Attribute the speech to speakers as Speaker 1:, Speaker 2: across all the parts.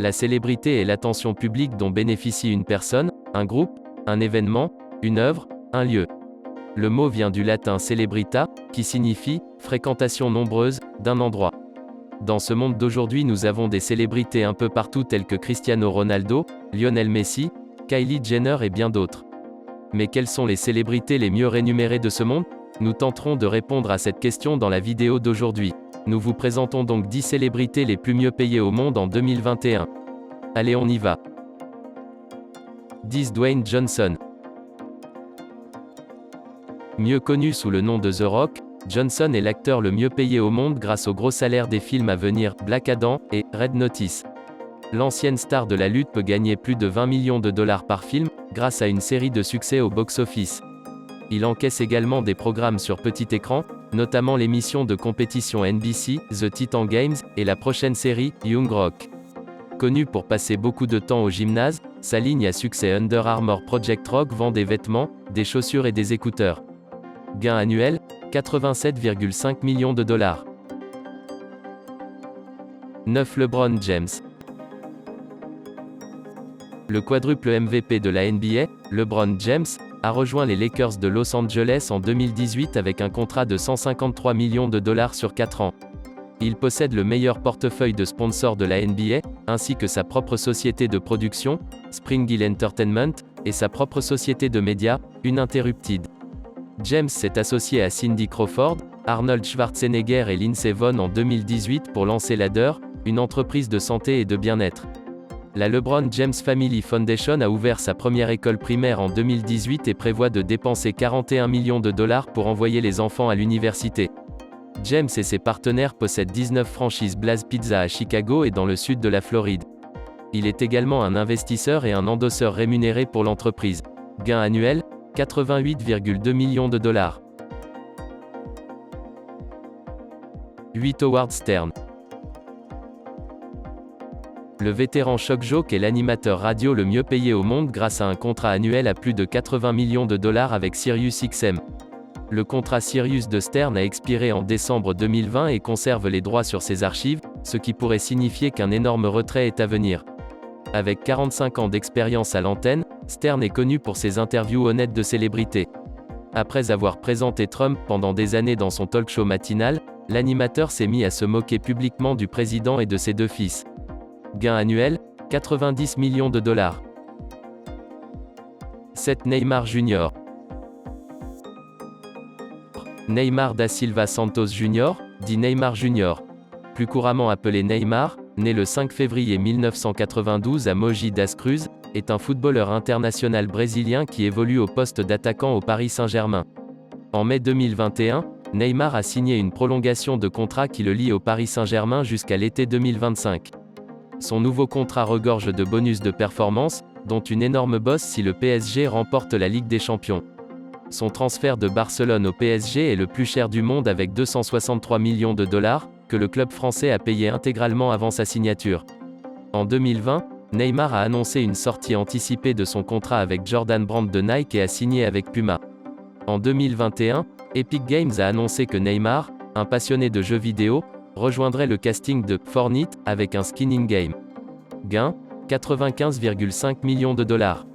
Speaker 1: La célébrité est l'attention publique dont bénéficie une personne, un groupe, un événement, une œuvre, un lieu. Le mot vient du latin celebrita, qui signifie « fréquentation nombreuse » d'un endroit. Dans ce monde d'aujourd'hui, nous avons des célébrités un peu partout telles que Cristiano Ronaldo, Lionel Messi, Kylie Jenner et bien d'autres. Mais quelles sont les célébrités les mieux rémunérées de ce monde? Nous tenterons de répondre à cette question dans la vidéo d'aujourd'hui. Nous vous présentons donc 10 célébrités les plus mieux payées au monde en 2021. Allez, on y va. 10. Dwayne Johnson. Mieux connu sous le nom de The Rock, Johnson est l'acteur le mieux payé au monde grâce au gros salaire des films à venir, Black Adam et Red Notice. L'ancienne star de la lutte peut gagner plus de 20 millions de dollars par film, grâce à une série de succès au box-office. Il encaisse également des programmes sur petit écran, notamment l'émission de compétition NBC, The Titan Games, et la prochaine série, Young Rock. Connu pour passer beaucoup de temps au gymnase, sa ligne à succès Under Armour Project Rock vend des vêtements, des chaussures et des écouteurs. Gain annuel, 87,5 millions de dollars. 9. LeBron James. Le quadruple MVP de la NBA, LeBron James, a rejoint les Lakers de Los Angeles en 2018 avec un contrat de 153 millions de dollars sur 4 ans. Il possède le meilleur portefeuille de sponsors de la NBA, ainsi que sa propre société de production, Spring Hill Entertainment, et sa propre société de médias, Uninterrupted. James s'est associé à Cindy Crawford, Arnold Schwarzenegger et Lindsey Vonn en 2018 pour lancer Ladder, une entreprise de santé et de bien-être. La LeBron James Family Foundation a ouvert sa première école primaire en 2018 et prévoit de dépenser 41 millions de dollars pour envoyer les enfants à l'université. James et ses partenaires possèdent 19 franchises Blaze Pizza à Chicago et dans le sud de la Floride. Il est également un investisseur et un endosseur rémunéré pour l'entreprise. Gain annuel, 88,2 millions de dollars. 8. Howard Stern. Le vétéran shock-jock est l'animateur radio le mieux payé au monde grâce à un contrat annuel à plus de 80 millions de dollars avec SiriusXM. Le contrat Sirius de Stern a expiré en décembre 2020 et conserve les droits sur ses archives, ce qui pourrait signifier qu'un énorme retrait est à venir. Avec 45 ans d'expérience à l'antenne, Stern est connu pour ses interviews honnêtes de célébrités. Après avoir présenté Trump pendant des années dans son talk-show matinal, l'animateur s'est mis à se moquer publiquement du président et de ses 2 fils. Gain annuel, 90 millions de dollars. 7. Neymar Jr. Neymar da Silva Santos Jr., dit Neymar Jr., plus couramment appelé Neymar, né le 5 février 1992 à Mogi das Cruzes, est un footballeur international brésilien qui évolue au poste d'attaquant au Paris Saint-Germain. En mai 2021, Neymar a signé une prolongation de contrat qui le lie au Paris Saint-Germain jusqu'à l'été 2025. Son nouveau contrat regorge de bonus de performance, dont une énorme bosse si le PSG remporte la Ligue des Champions. Son transfert de Barcelone au PSG est le plus cher du monde avec 263 millions de dollars, que le club français a payé intégralement avant sa signature. En 2020, Neymar a annoncé une sortie anticipée de son contrat avec Jordan Brand de Nike et a signé avec Puma. En 2021, Epic Games a annoncé que Neymar, un passionné de jeux vidéo, rejoindrait le casting de Fortnite avec un skin in-game. Gain, 95,5 millions de dollars.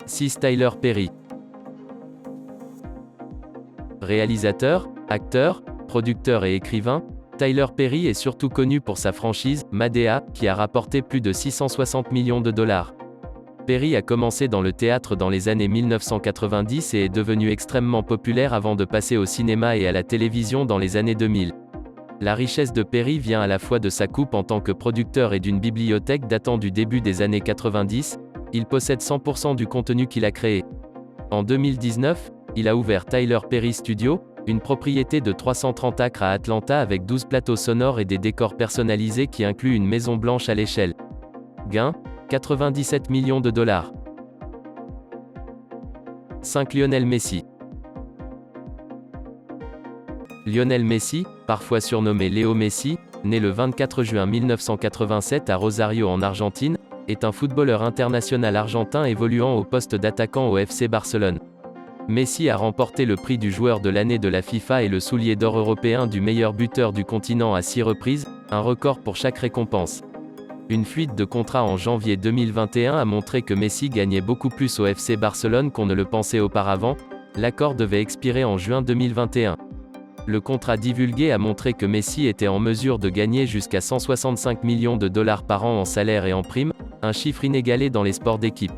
Speaker 1: 6. Tyler Perry. Réalisateur, acteur, producteur et écrivain, Tyler Perry est surtout connu pour sa franchise, Madea, qui a rapporté plus de 660 millions de dollars. Perry a commencé dans le théâtre dans les années 1990 et est devenu extrêmement populaire avant de passer au cinéma et à la télévision dans les années 2000. La richesse de Perry vient à la fois de sa coupe en tant que producteur et d'une bibliothèque datant du début des années 90, il possède 100% du contenu qu'il a créé. En 2019, il a ouvert Tyler Perry Studio, une propriété de 330 acres à Atlanta avec 12 plateaux sonores et des décors personnalisés qui incluent une maison blanche à l'échelle. Gain, 97 millions de dollars. 5. Lionel Messi. Lionel Messi, parfois surnommé Léo Messi, né le 24 juin 1987 à Rosario en Argentine, est un footballeur international argentin évoluant au poste d'attaquant au FC Barcelone. Messi a remporté le prix du joueur de l'année de la FIFA et le soulier d'or européen du meilleur buteur du continent à 6 reprises, un record pour chaque récompense. Une fuite de contrat en janvier 2021 a montré que Messi gagnait beaucoup plus au FC Barcelone qu'on ne le pensait auparavant. L'accord devait expirer en juin 2021. Le contrat divulgué a montré que Messi était en mesure de gagner jusqu'à 165 millions de dollars par an en salaire et en primes, un chiffre inégalé dans les sports d'équipe.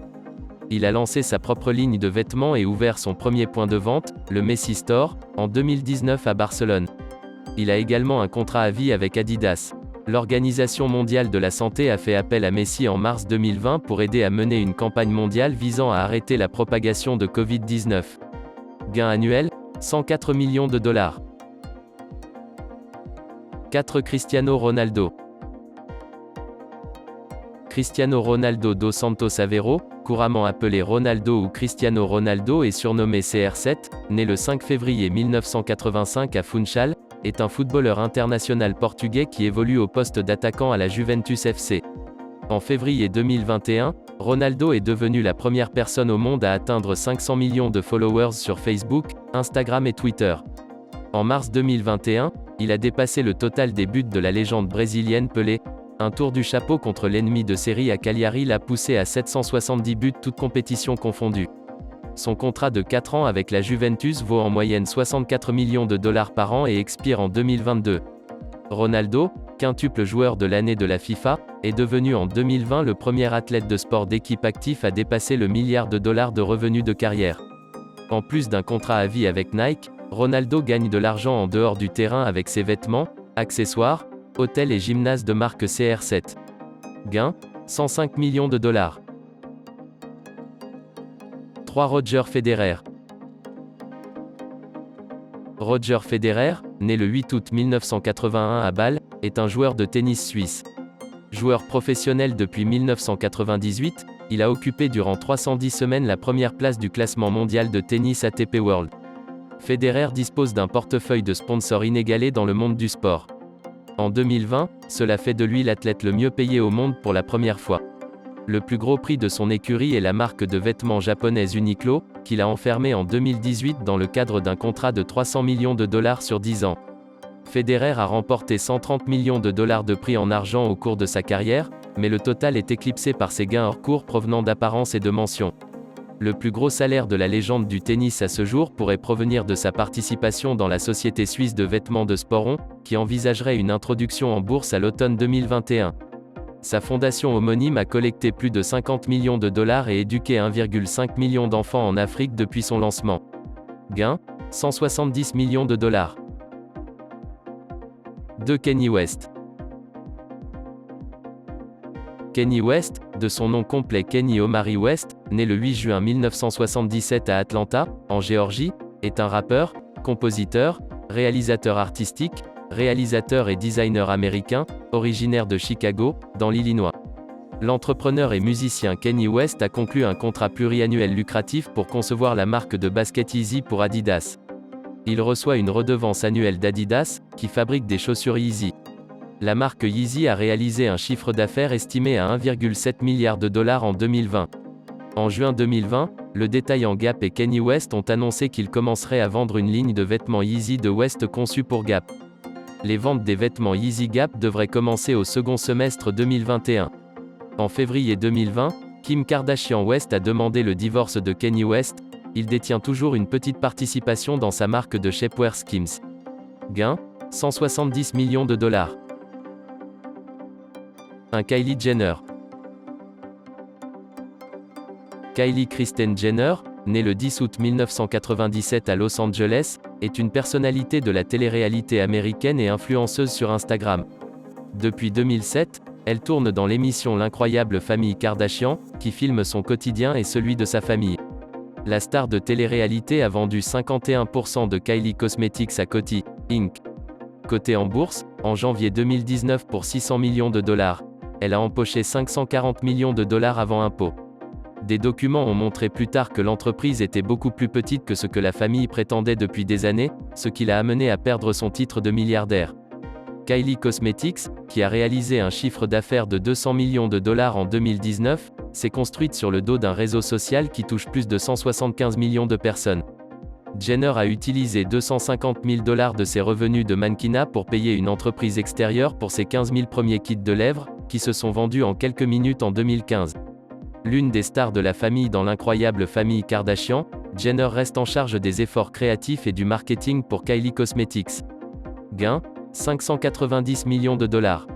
Speaker 1: Il a lancé sa propre ligne de vêtements et ouvert son premier point de vente, le Messi Store, en 2019 à Barcelone. Il a également un contrat à vie avec Adidas. L'Organisation mondiale de la santé a fait appel à Messi en mars 2020 pour aider à mener une campagne mondiale visant à arrêter la propagation de Covid-19. Gain annuel, 104 millions de dollars. 4. Cristiano Ronaldo. Cristiano Ronaldo dos Santos Aveiro, couramment appelé Ronaldo ou Cristiano Ronaldo et surnommé CR7, né le 5 février 1985 à Funchal, est un footballeur international portugais qui évolue au poste d'attaquant à la Juventus FC. En février 2021, Ronaldo est devenu la première personne au monde à atteindre 500 millions de followers sur Facebook, Instagram et Twitter. En mars 2021, il a dépassé le total des buts de la légende brésilienne Pelé. Un tour du chapeau contre l'ennemi de série à Cagliari l'a poussé à 770 buts toutes compétitions confondues. Son contrat de 4 ans avec la Juventus vaut en moyenne 64 millions de dollars par an et expire en 2022. Ronaldo, quintuple joueur de l'année de la FIFA, est devenu en 2020 le premier athlète de sport d'équipe actif à dépasser le milliard de dollars de revenus de carrière. En plus d'un contrat à vie avec Nike, Ronaldo gagne de l'argent en dehors du terrain avec ses vêtements, accessoires, hôtels et gymnases de marque CR7. Gain, 105 millions de dollars. 3. Roger Federer. Roger Federer, né le 8 août 1981 à Bâle, est un joueur de tennis suisse. Joueur professionnel depuis 1998, il a occupé durant 310 semaines la première place du classement mondial de tennis ATP World. Federer dispose d'un portefeuille de sponsors inégalé dans le monde du sport. En 2020, cela fait de lui l'athlète le mieux payé au monde pour la première fois. Le plus gros prix de son écurie est la marque de vêtements japonaise Uniqlo, qu'il a enfermé en 2018 dans le cadre d'un contrat de 300 millions de dollars sur 10 ans. Federer a remporté 130 millions de dollars de prix en argent au cours de sa carrière, mais le total est éclipsé par ses gains hors cours provenant d'apparence et de mentions. Le plus gros salaire de la légende du tennis à ce jour pourrait provenir de sa participation dans la société suisse de vêtements de Sporon, qui envisagerait une introduction en bourse à l'automne 2021. Sa fondation homonyme a collecté plus de 50 millions de dollars et éduqué 1,5 million d'enfants en Afrique depuis son lancement. Gain, 170 millions de dollars. 2. Kanye West. Kanye West, de son nom complet Kanye Omari West, né le 8 juin 1977 à Atlanta, en Géorgie, est un rappeur, compositeur, réalisateur artistique, réalisateur et designer américain, originaire de Chicago, dans l'Illinois. L'entrepreneur et musicien Kanye West a conclu un contrat pluriannuel lucratif pour concevoir la marque de basket Yeezy pour Adidas. Il reçoit une redevance annuelle d'Adidas, qui fabrique des chaussures Yeezy. La marque Yeezy a réalisé un chiffre d'affaires estimé à 1,7 milliard de dollars en 2020. En juin 2020, le détaillant Gap et Kanye West ont annoncé qu'ils commenceraient à vendre une ligne de vêtements Yeezy de West conçue pour Gap. Les ventes des vêtements Yeezy Gap devraient commencer au second semestre 2021. En février 2020, Kim Kardashian West a demandé le divorce de Kanye West. Il détient toujours une petite participation dans sa marque de shapewear Skims. Gain, 170 millions de dollars. 1. Kylie Jenner. Kylie Kristen Jenner, née le 10 août 1997 à Los Angeles, est une personnalité de la télé-réalité américaine et influenceuse sur Instagram. Depuis 2007, elle tourne dans l'émission L'incroyable famille Kardashian, qui filme son quotidien et celui de sa famille. La star de télé-réalité a vendu 51% de Kylie Cosmetics à Coty, Inc. Cotée en bourse, en janvier 2019 pour 600 millions de dollars. Elle a empoché 540 millions de dollars avant impôt. Des documents ont montré plus tard que l'entreprise était beaucoup plus petite que ce que la famille prétendait depuis des années, ce qui l'a amené à perdre son titre de milliardaire. Kylie Cosmetics, qui a réalisé un chiffre d'affaires de 200 millions de dollars en 2019, s'est construite sur le dos d'un réseau social qui touche plus de 175 millions de personnes. Jenner a utilisé 250 000 dollars de ses revenus de mannequinat pour payer une entreprise extérieure pour ses 15 000 premiers kits de lèvres, qui se sont vendus en quelques minutes en 2015. L'une des stars de la famille dans l'incroyable famille Kardashian, Jenner reste en charge des efforts créatifs et du marketing pour Kylie Cosmetics. Gain, 590 millions de dollars.